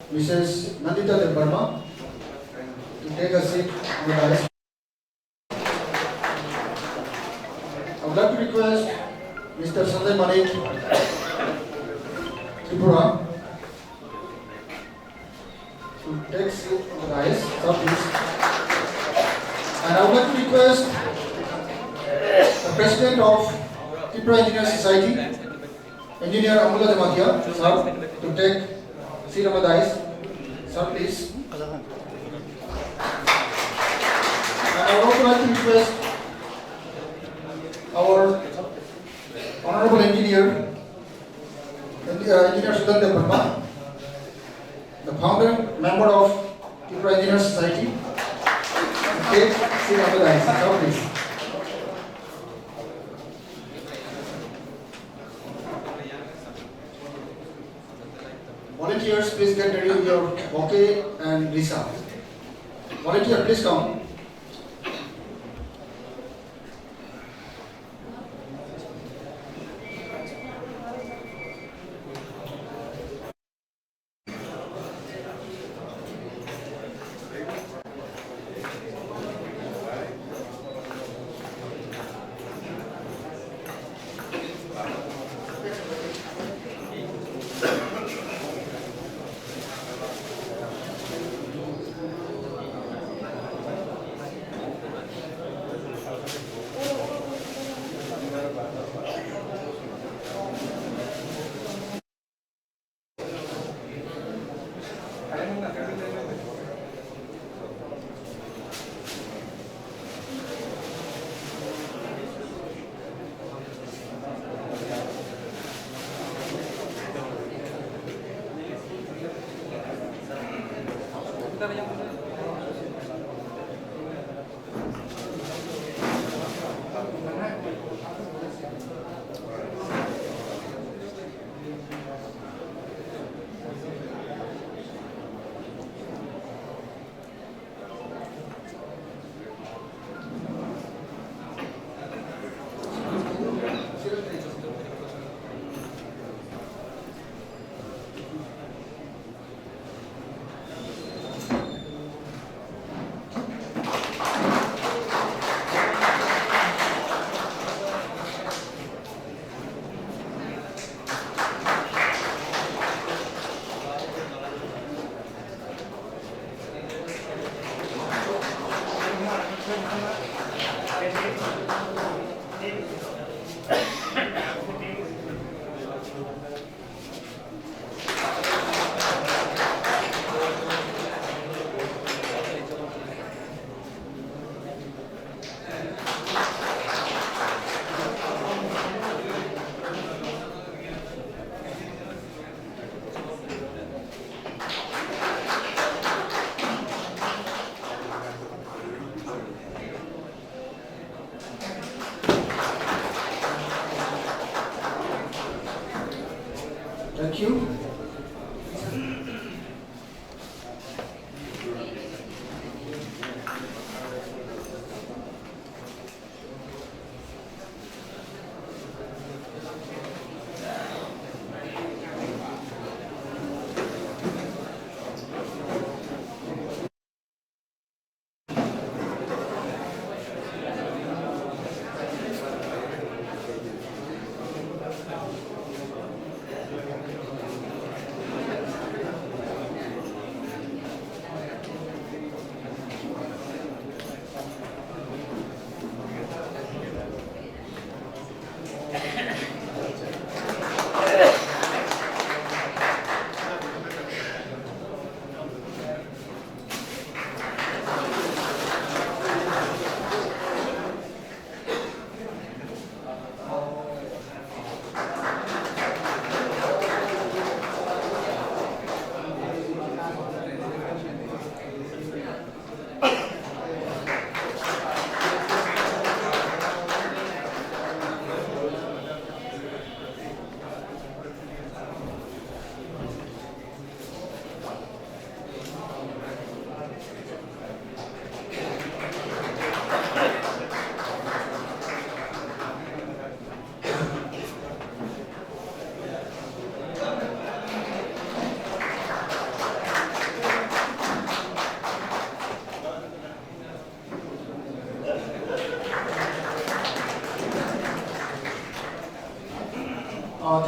Mrs. Nandita Devarma to take a seat on the dais. I would like to request Mr. Sanjay Manik, Tipra, to take seat on the dais. Sir, please. And I would like to request the President of Tipra Engineer Society, Engineer Amula Jamatia, sir, to take seat on the dais. Sir, please. And I would also like to request our Honorable Engineer Sudhanda Burma, the founder member of Tipra Engineer Society, to take seat on the dais. Sir, please. Volunteers, please get ready with your bouquet and visa. Volunteer, please come.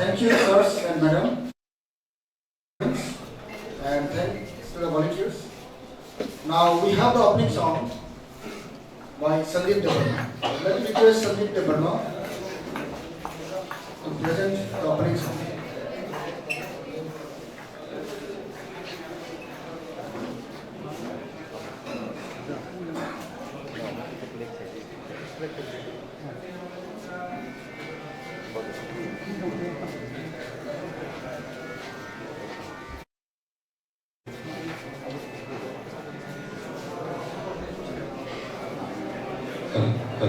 thank you, sirs and madam, and thanks to the volunteers. Now we have the opening song by Sandeep Devarma. Let me request Sandeep Devarma to present the opening song. Hello.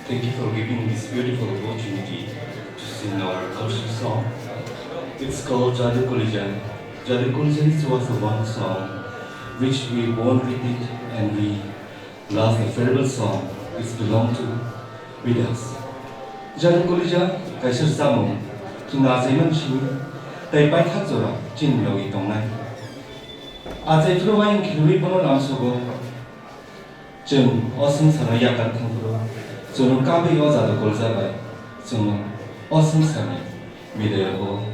Thank you for giving this beautiful opportunity to sing our cultural song. It's called Jadu Kolija. Jadu Kolija is also one song which we born with it and we love the farewell song which belong to with us. Jadu Kolija, Rwchapmung, Tuna Zeman Shi, Tay Pai Thak Zora, Jin Logi Tongnai. Azai Fruwain Kilwi Pono Lamsokkha, Jung Osum Sana Yakan Thangpuro, Junu Kabi Ozado Kolzabai, Junu Osum Sani, Video,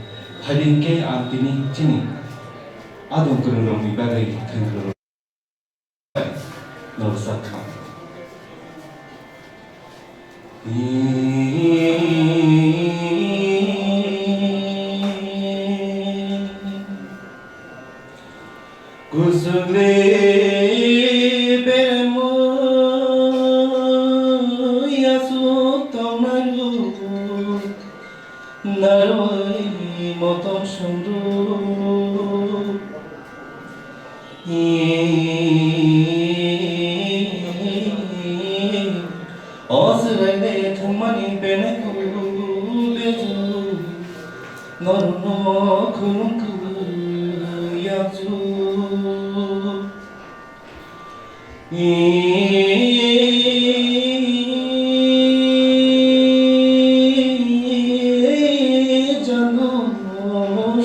Hiding K Antini Tini. Adon kurulong ibagay tengkuro Rwchapmung. Kusugle bemu yasu tomaru naroi moton sundu. Osrele thumani peneku beju norno khunku yazu Jadu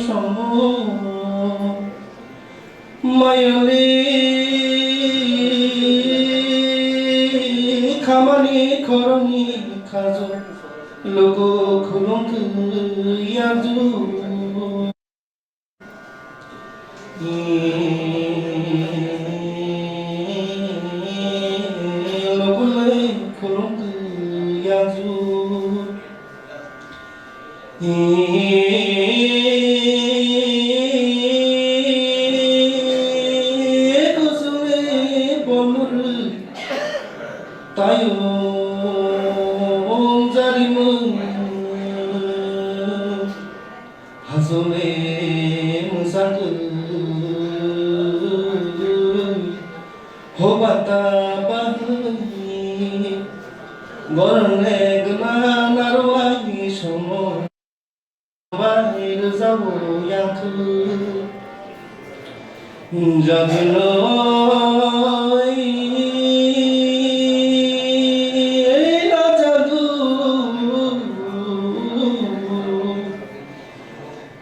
shomo mayole Kamani koroni kazo logo khulong yadu logo khulong yadu kusule bomur tayo Hazole musangku hobata bahi gorne gna narwai somo bahir zabu yanku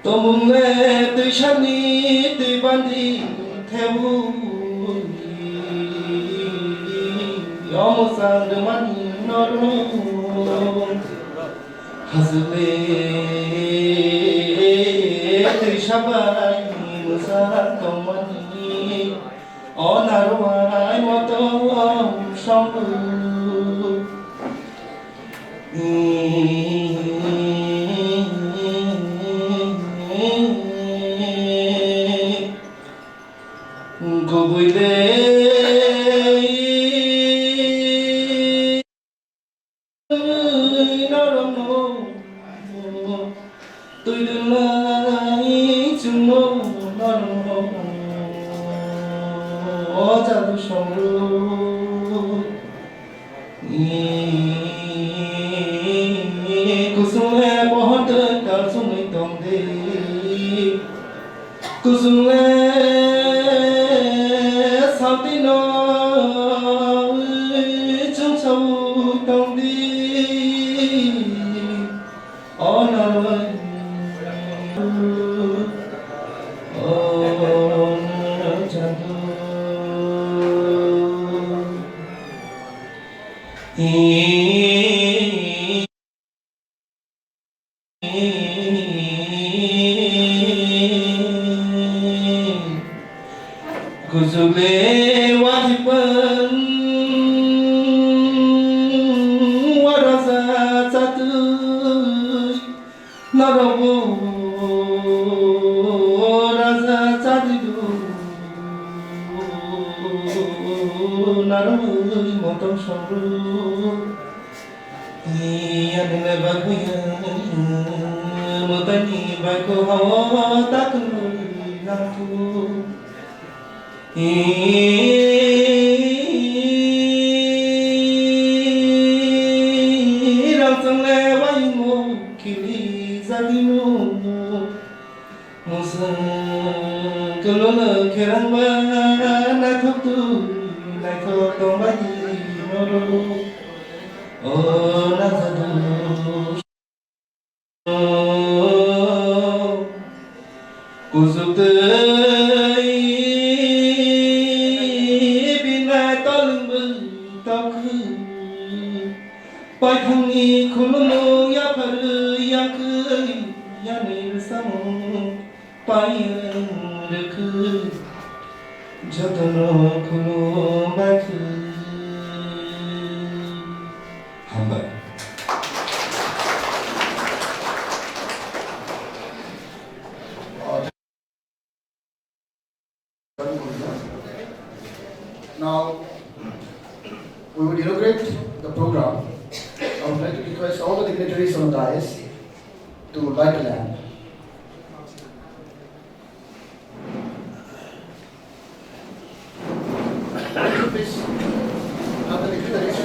Tomune tushani tibandi tebu Yomusang demani noru Hazule tushabai musang tomani Onarwai moto shambu Something no, Kuzule wajiban waraza satu narabu raza satu narabu motom soru iya nene baguya mutani bago hawa takun natu Rangsang lewai mo kili zadinu musang kelona kerang ba na thok tu na thok tong ba ni moro o na zadu kusuk Pai thangni khulumu ya paru ya kuri ya nirsamu pai rekhu jatano khulu bakhu hamba. Now we will inaugurate the program. I would like to request all the dignitaries on the dais to light a lamp. Please, now the dignitaries.